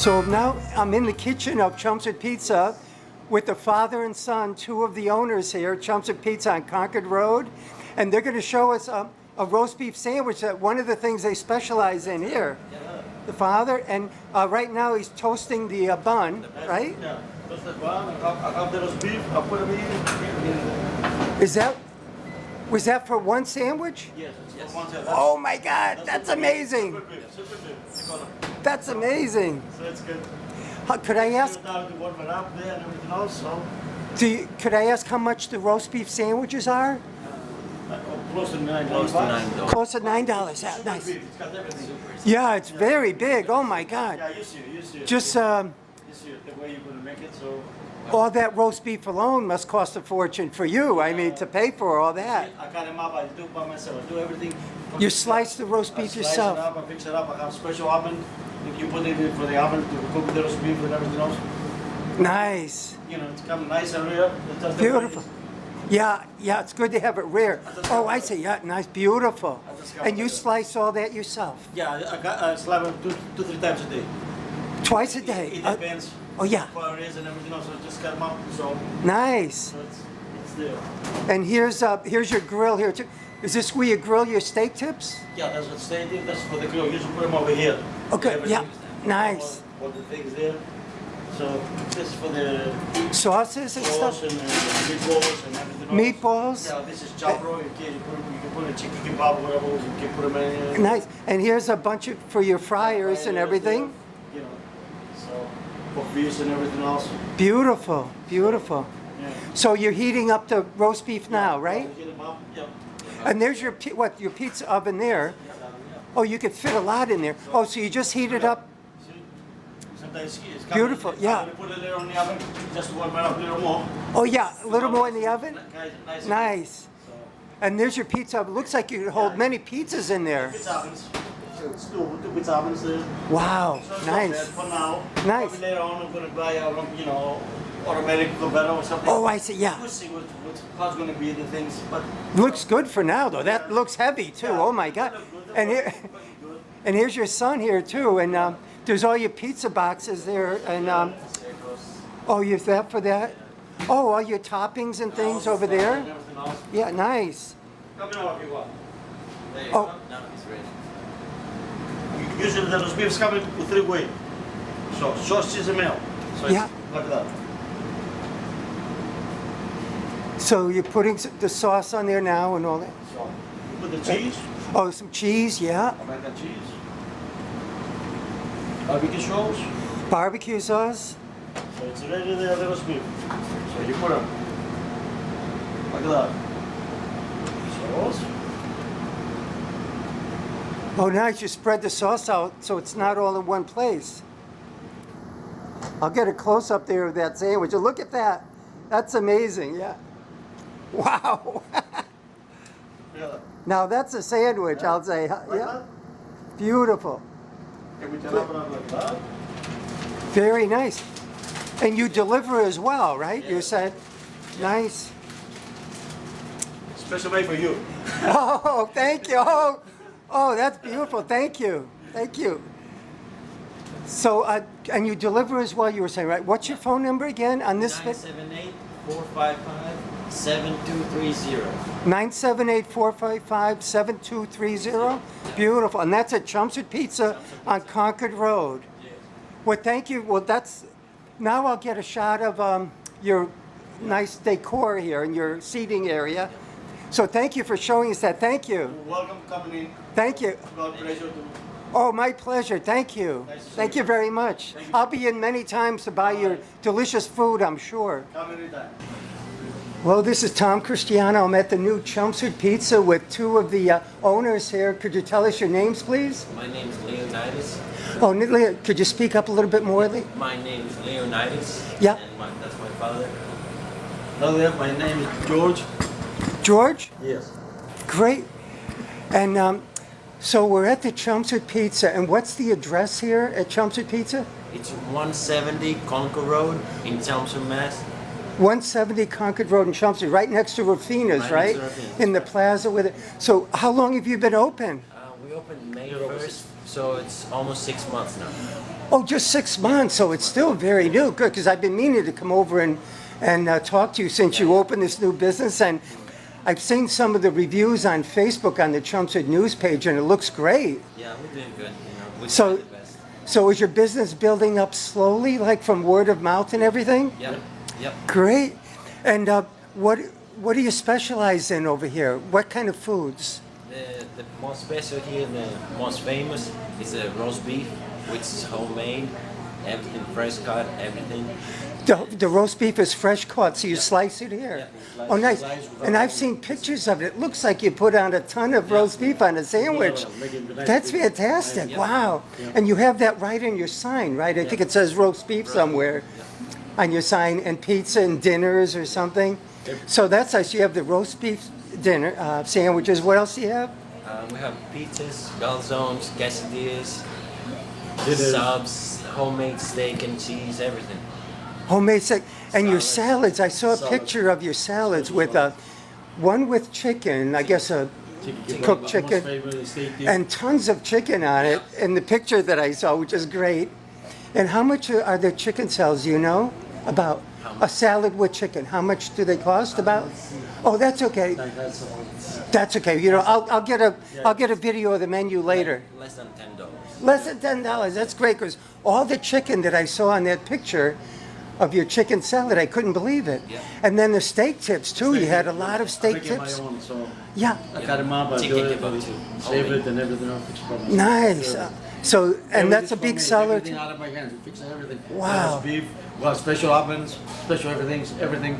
So now I'm in the kitchen of Chelmsford Pizza with the father and son, two of the owners here, Chelmsford Pizza on Concord Road. And they're going to show us a roast beef sandwich, that one of the things they specialize in here. The father, and right now he's toasting the bun, right? Yeah, toasted bun. I have the roast beef. I put it in. Was that for one sandwich? Yes. For one sandwich. Oh my God, that's amazing. Super beef. That's amazing. So it's good. Could I ask? To warm it up there and everything else. So. Could I ask how much the roast beef sandwiches are? Close to $9. Close to $9. Yeah, nice. It's got everything. Yeah, it's very big. Oh my God. Yeah, you see it. Just You see it, the way you're going to make it. So. all that roast beef alone must cost a fortune for you. I mean, to pay for all that. I cut them up. I do it by myself. I do everything. You slice the roast beef yourself. I slice it up. I fix it up. I have a special oven. You put it in for the oven to cook the roast beef and everything else. Nice. You know, it's come nice and real. Beautiful. Yeah, it's good to have it rare. Oh, I see. Yeah, nice, beautiful. And you slice all that yourself? Yeah, I slap them two, 3 times a day. Twice a day? It depends. Oh, yeah. How it is and everything else. So just cut them up. So. Nice. So it's there. And here's your grill here too. Is this where you grill your steak tips? Yeah, that's what staying there. That's for the grill. You should put them over here. Okay. Everything Yeah. is there. Nice. All the things there. So this is for the Sauces and sauce stuff. and meatballs and everything else. Meatballs. Yeah, this is chopro. You can put a chicken kebab or whatever. You can put them in. Nice. And here's a bunch of for your fryers and everything. You know, so for fish and everything else. Beautiful, beautiful. Yeah. So you're heating up the roast beef now, right? Heat 'em up. Yeah. And there's your your pizza oven there. Oh, you could fit a lot in there. Oh, so you just heat it up. Sometimes it's Beautiful, yeah. You put it there on the oven just to warm it up a little more. Oh yeah, a little more in the oven. Nice. Nice. So, And there's your pizza oven. Looks like you could hold many pizzas in there. pizza ovens. So it's two pizza ovens there. Wow, So it's not bad nice. for now. Nice. Probably later on I'm going to buy a, automatic converter or something. Oh, I see. Yeah, We'll see how's going to be the things, but looks good for now though. That looks heavy too. Oh my God. And here, and here's your son here too. And there's all your pizza boxes there. And oh, you that for that? Oh, all your toppings and things over there. Yeah, nice. Come in over if you want. There you Oh. go. Now it's ready. Usually the roast beef is coming with 3 ways. So sauce, cheese, and milk. So Yeah. it's like that. So you're putting the sauce on there now and all that. So you put the cheese, Oh, some cheese, yeah. American cheese, barbecue sauce. Barbecue sauce. So it's ready there, the roast beef. So you put them like that. Sauce. Oh, nice. You spread the sauce out so it's not all in one place. I'll get a close up there of that sandwich. Look at that. That's amazing. Yeah. Wow. Yeah. Now that's a sandwich, I'll say. Like Yeah. that. Beautiful. And we can open up like that. Very nice. And you deliver as well, right? You said. Nice. Special made for you. Oh, thank you. Oh, that's beautiful. Thank you. Thank you. So, and you deliver as well, you were saying, right? What's your phone number again on this? 978-455-7230. 978-455-7230. Beautiful. And that's at Chelmsford Pizza on Concord Road. Well, thank you. Well, that's, now I'll get a shot of your nice decor here in your seating area. So thank you for showing us that. Thank you. You're welcome coming in. Thank you. God pleasure to. Oh, my pleasure. Thank you. Nice to see Thank you. you very much. Thank you. I'll be in many times to buy your delicious food, I'm sure. Come anytime. Well, this is Tom Christiano. I'm at the new Chelmsford Pizza with two of the owners here. Could you tell us your names, please? My name is Leonidas. Oh, could you speak up a little bit more, Lee? My name is Leonidas. Yeah. And that's my father. Hello, my name is George. George? Yes. Great. And so we're at the Chelmsford Pizza. And what's the address here at Chelmsford Pizza? It's 170 Concord Road in Chelmsford, Mass. 170 Concord Road in Chelmsford, right next to Rufina's, Right right? next to Rufina's, In the right. plaza with it. So how long have you been open? We opened May 1st, so it's almost 6 months now. Oh, just 6 months, so it's still very new. Good, because I've been meaning to come over and talk to you since you opened this new business. And I've seen some of the reviews on Facebook on the Chelmsford news page, and it looks great. Yeah, we're doing good. You know, we're So- trying the best. So is your business building up slowly, like from word of mouth and everything? Yep. Yep. Great. And what do you specialize in over here? What kind of foods? The most special here, the most famous is a roast beef, which is homemade, everything Prescott, everything. The roast beef is fresh cut, so you slice it here. Yeah, Oh, nice. slice without And I've oil. seen pictures of it. It looks like you put on a ton of roast beef on a sandwich. That's fantastic. Wow. And you have that right in your sign, right? I think it says roast beef somewhere on your sign, and pizza and dinners or something. So that's nice. You have the roast beef dinner sandwiches. What else do you have? We have pizzas, calzones, quesadillas, Dinners. subs, homemade steak and cheese, everything. Homemade steak. And your Salads. salads. I saw a Salads. picture of your salads with one with chicken, I guess a cooked chicken, and tons of chicken on it in the picture that I saw, which is great. And how much are the chicken salads, do you know? About a salad with chicken. How much do they cost about? Oh, that's okay. That's okay. You know, I'll get a video of the menu later. Less than $10. Less than $10. That's great, because all the chicken that I saw on that picture of your chicken salad, I couldn't believe it. Yeah. And then the steak tips too. You had a lot of I steak make it tips. my own, so Yeah. I cut them up, I Chicken do it, kebab too. save Homemade. it and everything else. Fix it by myself. Nice. So, and that's a big seller. Everything out of my hands, fix everything. Wow. Roast beef, well, special ovens, special everything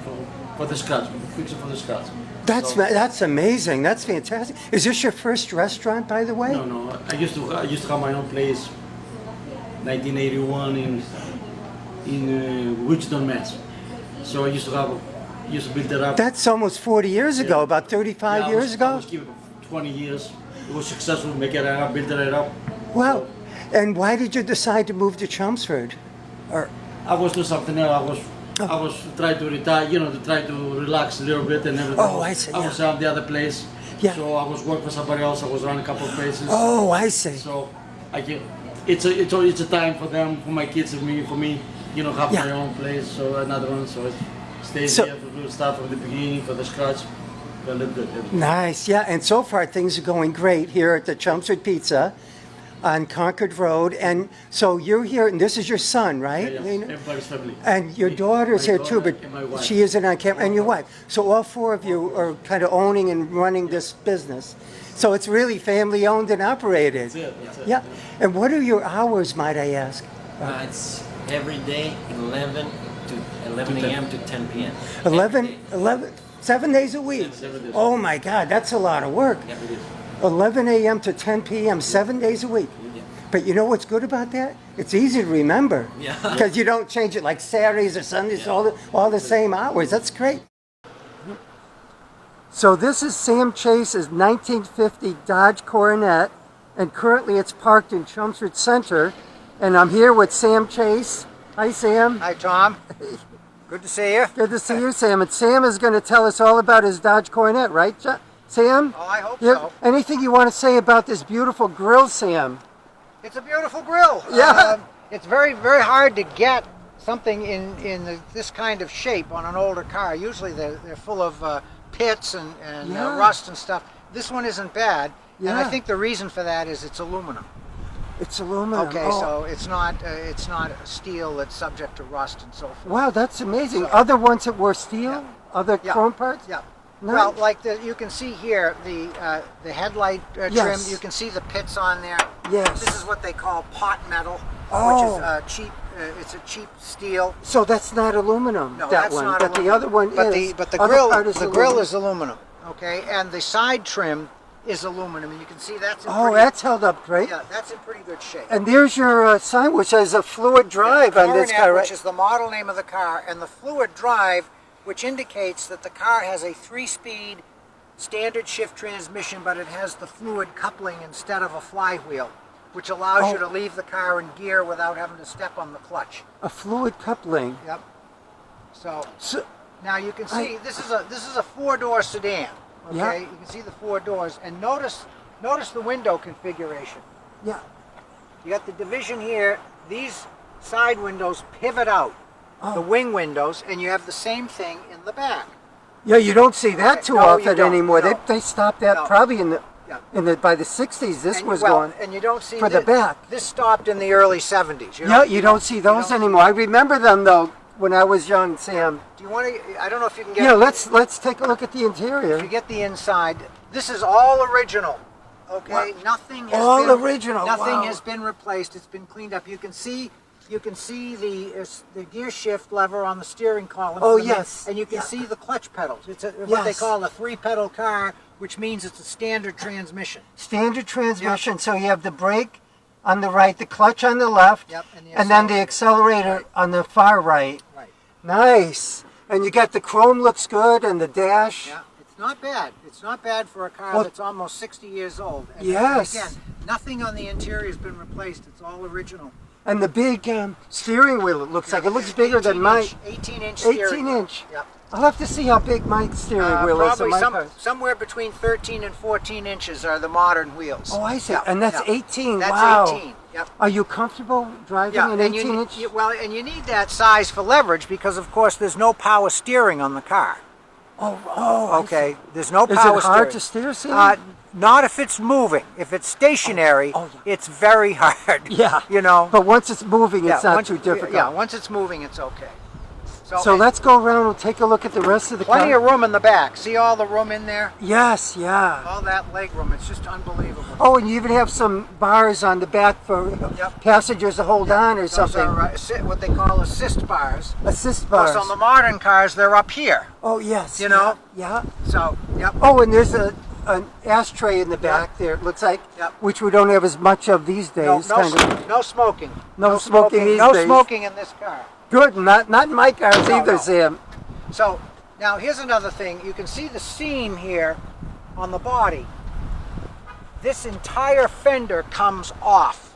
for the scotch. Fix it for the scotch. That's amazing. That's fantastic. Is this your first restaurant, by the way? No. I used to have my own place, 1981 in Wichita, Mass. So I used to build it up. That's almost 40 years ago. Yeah. About 35 Yeah, I years was ago. keeping it for 20 years. It was successful. Make it up, build it up. Wow. And why did you decide to move to Chelmsford? Or I was doing something else. I was trying to retire, to try to relax a little bit and everything. Oh, I see, I was at the other place. Yeah. So I was working for somebody else. I was running a couple of places. oh, I see. So it's a time for them, for my kids and me, for me, have Yeah. my own place. So another one. So it stays So- here to start from the beginning for the scratch. But look good. Nice, yeah. And so far things are going great here at the Chelmsford Pizza on Concord Road. And so you're here, and this is your son, right? Yeah, Lena? everybody's family. And your Me, daughter's my here too, daughter but and my wife. she isn't on camera. And your wife. So all four of you are kind of owning and running this business. So it's really family owned and operated. That's it. Yeah. And what are your hours, might I ask? It's every day, 11 a.m. to 10 p.m. 7 days a week. 7 days. Oh my God, that's a lot of work. Yeah, it is. 11 a.m. to 10 p.m., 7 days a week. Yeah. But you know what's good about that? It's easy to remember. Yeah. Because you don't change it like Saturdays or Sundays, all the same hours. That's great. So this is Sam Chase's 1950 Dodge Coronet, and currently it's parked in Chelmsford Center. And I'm here with Sam Chase. Hi, Sam. Hi, Tom. Good to see you. Good to see you, Sam. And Sam is going to tell us all about his Dodge Coronet, right, Sam? Oh, I hope Yeah. so. Anything you want to say about this beautiful grill, Sam? It's a beautiful grill. Yeah. It's very, very hard to get something in this kind of shape on an older car. Usually they're full of pits and Yeah. rust and stuff. This one isn't bad. And I Yeah. think the reason for that is it's aluminum. It's aluminum. Okay, Oh, so it's not steel that's subject to rust and so forth. wow, that's amazing. So- Other ones that were steel? Yeah. Other Yeah. chrome parts? Yeah. Nice. Well, like you can see here, the headlight trim. Yes. You can see the pits on there. Yes. This is what they call pot metal, Oh. which is cheap. It's a cheap steel. So that's not aluminum, No, that that's one. not But the aluminum. other one but is. The Other grill, part the grill is aluminum. Okay, and the side trim is aluminum, and you can see that's in Oh, pretty, that's held up great. yeah, that's in pretty good shape. And there's your sign, which has a fluid drive on this Coronet, car, right? which is the model name of the car, and the fluid drive, which indicates that the car has a 3-speed standard shift transmission, but it has the fluid coupling instead of a flywheel, which allows you to leave the car in gear without having to step on the clutch. A fluid coupling. Yep. So So, now you can see this is a 4-door sedan. Okay, Yeah. you can see the 4 doors, and notice the window configuration. yeah. You got the division here. these side windows pivot out, the wing windows, and you have the same thing in the back. Yeah, you don't see that too No, you often don't, anymore. no. They stopped that No. probably in the Yeah. by the 60s. This And, was well, going and you don't see for the back. This stopped in the early 70s. Yeah, you don't see those don't- anymore. I remember them though when I was young, Sam. Do you want to? I don't know if you can get. Yeah, let's take a look at the If you interior. get the inside, this is all original. Okay, What? nothing has All been, original, Nothing wow. has been replaced. It's been cleaned up. You can see the gear shift lever on the steering column. Oh, from the- yes. and you can Yeah. see the clutch pedals. It's what they Yes. call a 3-pedal car, which means it's a standard transmission. Standard transmission. So you have the brake on the right, the clutch on the left, Yep, and then the accelerator on the far right. Right. Nice. And you got the chrome looks good and the dash. Yeah, it's not bad. It's not bad for a car Well- that's almost 60 years old. And Yes. again, nothing on the interior has been replaced. It's all original. And the big steering wheel, it looks like. It looks bigger than mine. 18-inch steering 18 wheel. inch. Yep. I'll have to see how big my steering wheel is. in Probably my car. somewhere between 13 and 14 inches are the modern wheels. Oh, I see. Yeah, And that's yeah. 18. That's wow. 18. Yep. Are you comfortable driving Yeah, an and 18 inch? and you need that size for leverage because, of course, there's no power steering on the car. Oh, I Okay, there's no see. Is power it hard steering. to steer, Sam? Not if it's moving. If it's stationary, Oh, yeah. it's very hard. Yeah. You know. But once it's moving, it's not once- too difficult. Yeah, once it's moving, it's okay. So let's go around and take a look at the rest of the Plenty car. of room in the back. See all the room in there? Yes, yeah. All that leg room. It's just unbelievable. Oh, and you even have some bars on the back for Yep. passengers to hold on or Those something. are what they call assist bars. Assist Of course, bars. on the modern cars, they're up here. Oh, yes. You know? Yeah. So, yep. Oh, and there's an ashtray in the back there, it looks like, Yep. which we don't have as much of these days. No Kind of. smoking. No smoking these No days. smoking in this car. Good, not in my cars No, either, no. Sam. So, now here's another thing. You can see the seam here on the body. This entire fender comes off.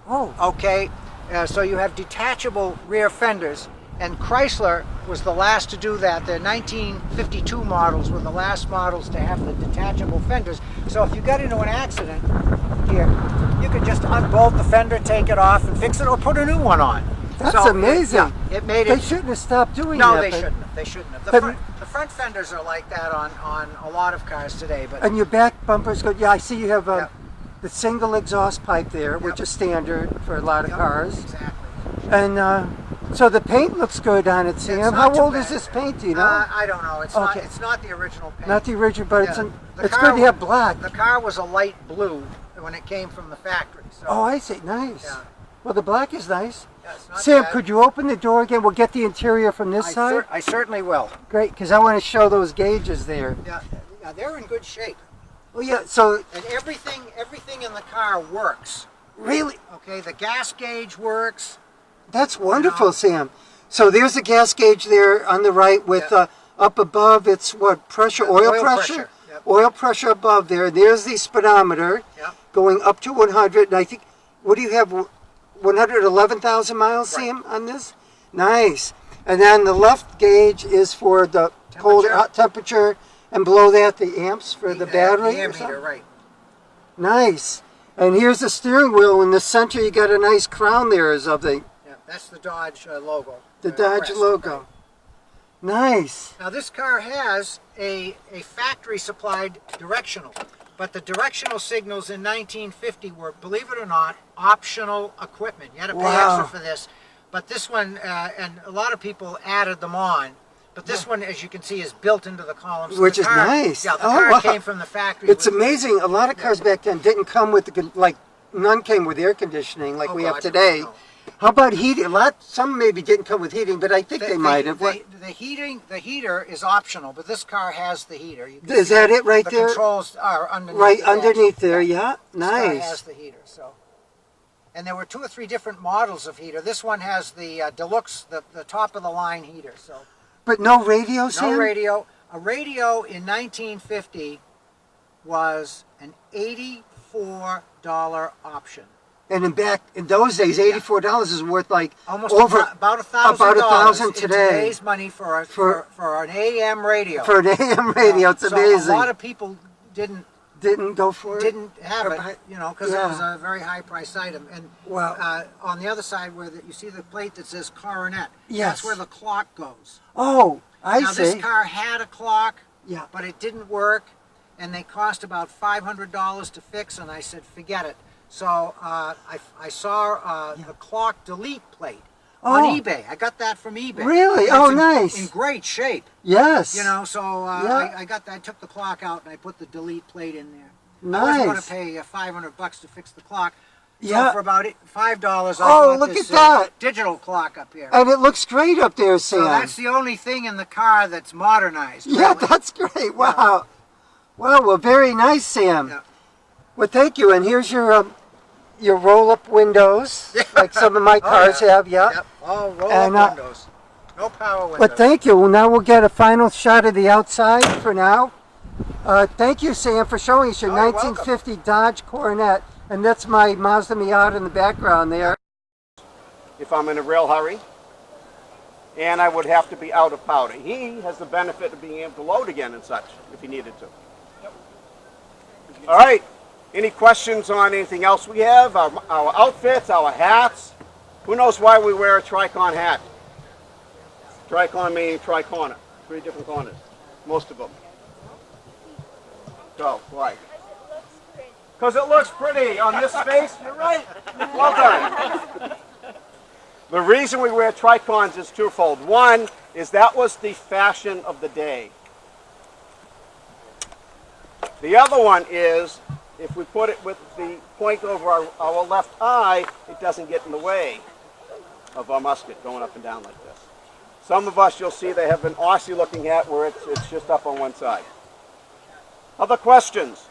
Oh, Okay? So you have detachable rear fenders. And Chrysler was the last to do that. Their 1952 models were the last models to have the detachable fenders. So if you got into an accident here, you could just unbolt the fender, take it off, and fix it, or put a new one on. that's So amazing. It made They it. shouldn't have stopped doing No, that. they but- shouldn't have. They shouldn't have. But- The front fenders are like that on a lot of cars today. But And your back bumper's good. Yeah, I see you have Yep. the single exhaust pipe there, which Yep. is standard for a lot of Yep, cars. Exactly. And so the paint looks good on it, Sam. not How too old bad. is this paint, do you know? I don't know. It's Okay. not the original paint. Not the original, but Yeah. The it's car good to have black. The car was a light blue when it came from the factory. So Oh, I see. Nice. Yeah. Well, the black is nice. yeah, it's not Sam, bad. could you open the door again? We'll get the interior from this side. I certainly will. Great, because I want to show those gauges there. Yeah, they're in good shape, Oh, yeah. So, and everything in the car works. really, Okay, the gas gauge works. that's wonderful, Sam. So there's a gas gauge there on the right with Yeah. up above. It's what pressure? Oil pressure. Yep. Oil pressure above there. There's the speedometer Yep. going up to 100. And I think, what do you have? 111,000 miles, Right. Sam, on this. Nice. And then the left gauge is for the cold Temperature. hot temperature, and below that the amps for the battery. The or ammeter, something? right? Nice. And here's the steering wheel in the center. You got a nice crown there or something. Yeah, that's the Dodge logo. The Dodge crest, logo. right. Nice. Now this car has a factory supplied directional, but the directional signals in 1950 were, believe it or not, optional equipment. You had to pay Wow. extra for this. But this one, and a lot of people added them on, but this one, as you can see, is built into the columns. Which The is car- nice. Yeah, the Oh, car wow. came from the factory. It's with- amazing. A lot of cars back then didn't come with none came with air conditioning like Oh, we have God, today. no. How about heating? Some maybe didn't come with heating, but I think they might have. The heater is optional, but this car has the heater. You can Is see that it right the there? controls are underneath. Right the dash. underneath there, yeah. This car has Nice. the heater, so. And there were 2 or 3 different models of heater. This one has the deluxe, the top of the line heater. So But no radio, Sam? no radio. A radio in 1950 was an $84 option. And in those days, $84 is worth like Almost over about $1,000. about $1,000 in today. today's money for an AM radio. for an AM radio. It's So amazing. a lot of people didn't didn't go for it? Didn't have Or it, buy- you know, because Yeah. it was a very high-priced item. And Well- on the other side, where you see the plate that says Coronet, Yes. that's where the clock goes. Oh, I Now, see. this car had a clock, Yeah. but it didn't work, and they cost about $500 to fix, and I said, forget it. So I saw the clock delete plate on Oh. eBay. I got that from eBay. Really? And Oh, it's nice. In great shape, Yes. you know, so Yeah. I got that. I took the clock out, and I put the delete plate in there. I Nice. wasn't going to pay $500 to fix the clock. So Yeah. for about $5, I Oh, bought look this at that. digital clock up here. And it looks great up there, Sam. So that's the only thing in the car that's modernized. Yeah, really. that's great. Wow. Wow, well, very nice, Sam. Yeah. Well, thank you. And here's your roll-up windows, like some of my cars yeah. have. Yeah. Yep. All roll And, up windows. No power windows. But thank you. Well, now we'll get a final shot of the outside for now. Thank you, Sam, for showing us your Oh, you're 1950 Dodge Coronet. And that's my Mazda Miata in the background there. If I'm in a real hurry, and I would have to be out of powder. He has the benefit of being able to load again and such, if he needed to. All right, any questions on anything else we have? Our outfits, our hats. Who knows why we wear a Tricon hat? Tricon meaning tri-corner, 3 different corners, most of them. Go, why? Because it looks pretty on this face. You're right. Well done. The reason we wear tricons is twofold. One is that was the fashion of the day. The other one is if we put it with the point over our left eye, it doesn't get in the way of our musket going up and down like this. Some of us, you'll see they have an Aussie looking hat where it's just up on one side. Other questions?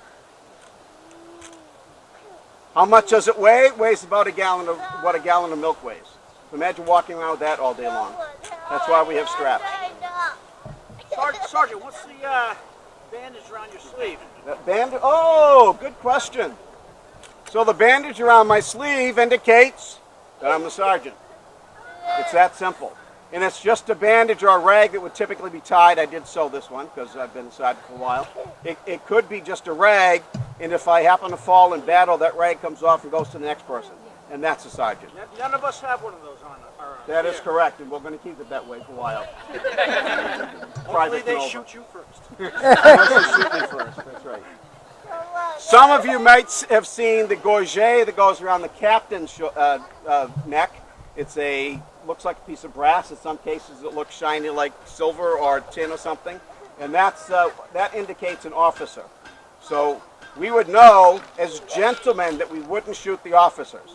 How much does it weigh? It weighs about what a gallon of milk weighs. Imagine walking around with that all day long. That's why we have straps. Sergeant, what's the bandage around your sleeve? That bandage, oh, good question. So the bandage around my sleeve indicates that I'm the sergeant. It's that simple. And it's just a bandage or a rag that would typically be tied. I did sew this one because I've been a sergeant for a while. It could be just a rag, and if I happen to fall in battle, that rag comes off and goes to the next person. And that's a sergeant. None of us have one of those on our That is correct, and we're going to keep it that way for a while. Hopefully they Nova. shoot you first. Unless you shoot me first, that's right. Some of you might have seen the gorget that goes around the captain's neck. It's looks like a piece of brass. In some cases it looks shiny like silver or tin or something. And that indicates an officer. So we would know as gentlemen that we wouldn't shoot the officers.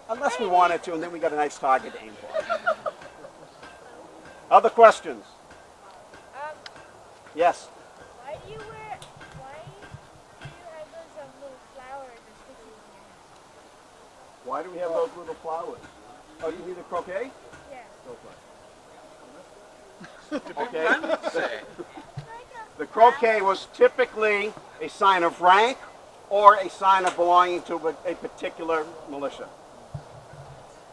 Unless we wanted to, and then we got a nice target to aim for. Other questions? Yes? Why do you have those little flowers or stickers in your hair? Why do we have those little flowers? Oh, you need a croquet? Yeah. Okay. The croquet was typically a sign of rank or a sign of belonging to a particular militia.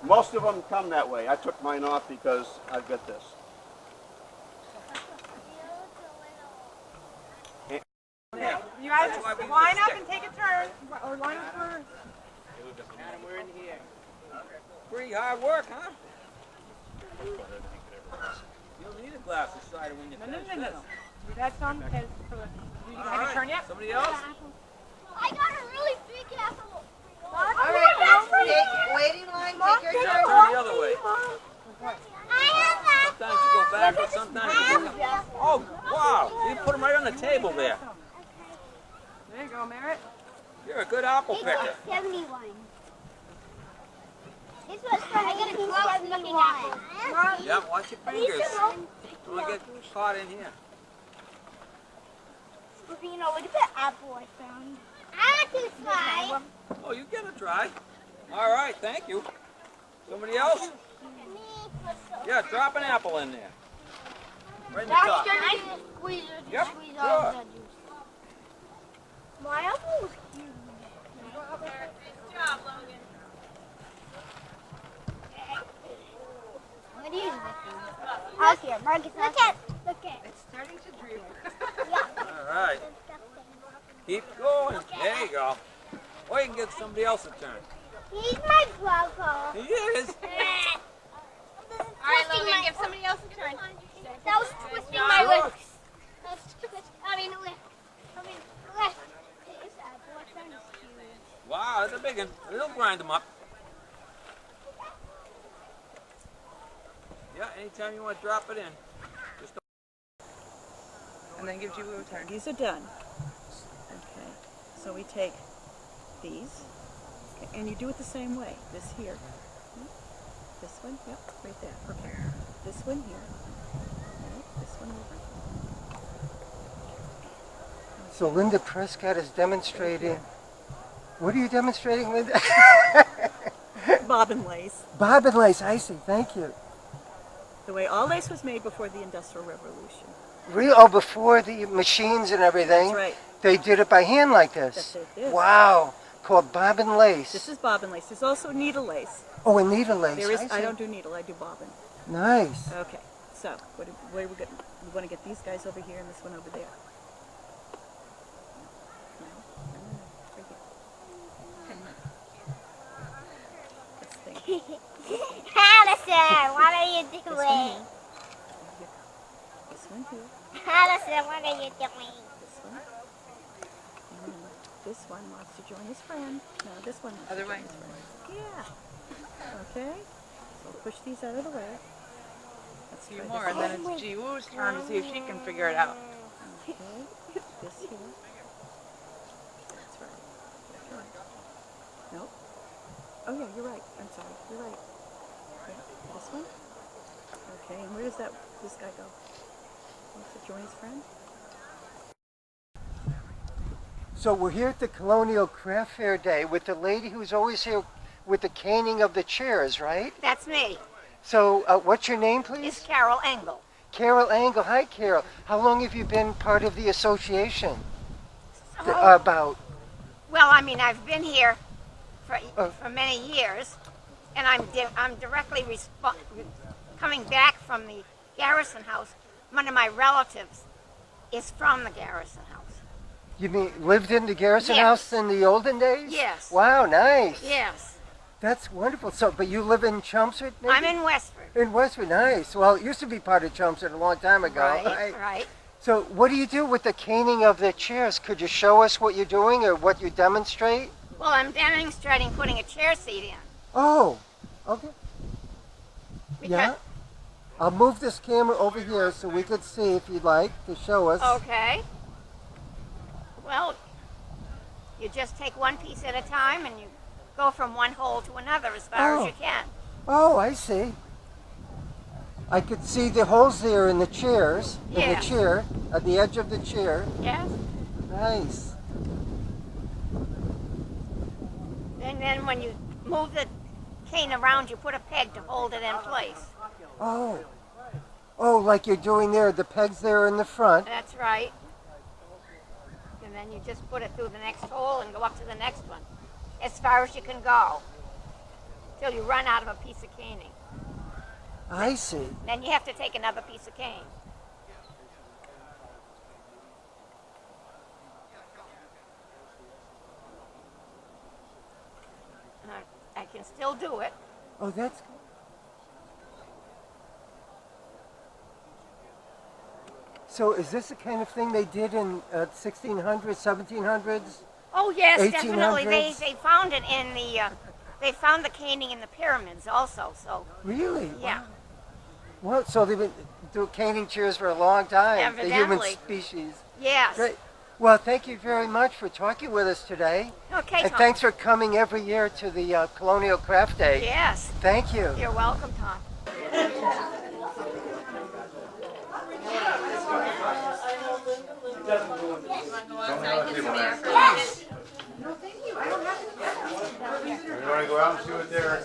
Most of them come that way. I took mine off because I've got this. You guys line up and take a turn. Or line up for... We're in here. Pretty hard work, huh? You don't need a glass of cider when you finish this. No. We've had some because... You have a turn yet? Somebody else? I got a really big apple. All right, Waiting line, take your Turn turn. the other way. I have that. Sometimes you go backwards, sometimes you go... Oh, wow. You put them right on the table there. There you go, Merritt. You're a good apple picker. 71. This was from 1871. Yeah, watch your fingers. Don't want to get caught in here. You know, look at that apple I found. I like to try. Oh, you get a try. All right, thank you. Somebody else? Yeah, drop an apple in there. Right in the top. Squeeze Yep, all sure. the juice. My apple was cute. What is this? Okay, Marcus, look at. It's starting to droop. Yeah. All right. Keep going. There you go. Or you can get somebody else a turn. He's my brother. He is. All right, Logan, give somebody else a turn. That was twisting my legs. That was twisting. I mean, left. Is that boyfriend is cute. Wow, that's a big one. It'll grind them up. Yeah, anytime you want to drop it in. Just And then gives you a turn. These are done. Okay, so we take these, okay, and you do it the same way. This here, this one, yep, right there. Okay, this one here, okay, this one over. So Linda Prescott is demonstrating. What are you demonstrating, Linda? Bobbin lace. Bobbin lace, I see. Thank you. The way all lace was made before the Industrial Revolution. Oh, before the machines and everything, That's right. they did it by hand like this. That's it, yes. Wow, called bobbin lace. This is bobbin lace. There's also needle lace. Oh, and needle lace. There is. I I see. don't do needle. I do bobbin. Nice. Okay, so what are we going? We want to get these guys over here and this one over there. Allison, what are you This one doing? here. This one here. Allison, what are you doing? This one. And then this one wants to join his friend. No, this one wants Other to join way. his friend. Yeah. Okay. So push these out of the way. Let's A few try more, this and then one. it's Ji Woo's turn to see if she can figure it out. Okay. This here. That's right. That's right. Nope. Oh yeah, you're right. I'm sorry. You're right. Okay. This one. Okay. And where does this guy go? Wants to join his friend? So we're here at the Colonial Craft Fair Day with the lady who's always here with the caning of the chairs, right? That's me. So what's your name, It's please? Carol Engel. Carol Engel. Hi, Carol. How long have you been part of the association? Oh, About. well, I mean, I've been here Oh. for many years, and I'm directly coming back from the Garrison house. One of my relatives is from the Garrison house. You mean lived in the Garrison Yes. house in the olden days? Yes. Wow, nice. Yes. That's wonderful. So, but you live in Chelmsford, maybe? I'm in Westford. In Westford, nice. Well, it used to be part of Chelmsford a long time ago. Right. So what do you do with the caning of the chairs? Could you show us what you're doing or what you demonstrate? Well, I'm demonstrating putting a chair seat in. Oh, okay. Because, Yeah. I'll move this camera over here so we could see if you'd like to show us. Okay. Well, you just take one piece at a time and you go from one hole to another as far as you can. Oh, I see. I could see the holes there in the chairs, in the Yes. chair, at the edge of the chair. Yes. Nice. And then when you move the cane around, you put a peg to hold it in place. Oh. Oh, like you're doing there, the pegs there in the front. That's right. And then you just put it through the next hole and go up to the next one, as far as you can go, till you run out of a piece of caning. I see. Then you have to take another piece of cane. I can still do it. Oh, that's good. So is this the kind of thing they did in 1600s, 1700s? Oh yes, 1800s? definitely. They found it in the they found the caning in the pyramids also. So Really? yeah, Well, so they've been doing caning chairs for a long time, the human Evidently. species. yes. Great. Well, thank you very much for talking with us today. Okay, And Tom. thanks for coming every year to the Colonial Craft Day. Yes, Thank you. you're welcome, Tom.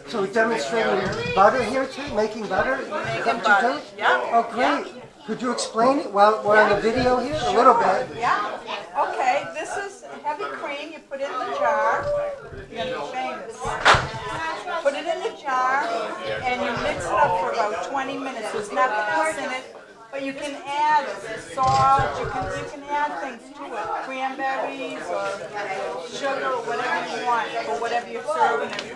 So we're demonstrating butter here too, making butter? Making butter, yeah. Oh, great. Could you explain it while we're on the video here? A little bit. Yeah. Okay, this is heavy cream. You put it in the jar. You're gonna be famous. Put it in the jar and you mix it up for about 20 minutes. There's nothing else in it, but you can add salt, you can add things to it, cranberries or sugar or whatever you want for whatever you're serving it with.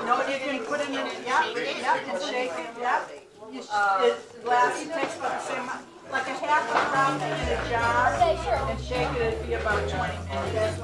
No, you can put it in it, yep, and shake it, yep. It lasts, it takes about the same amount, like a half a pound in a jar, and shake it, it'd be about 20 minutes.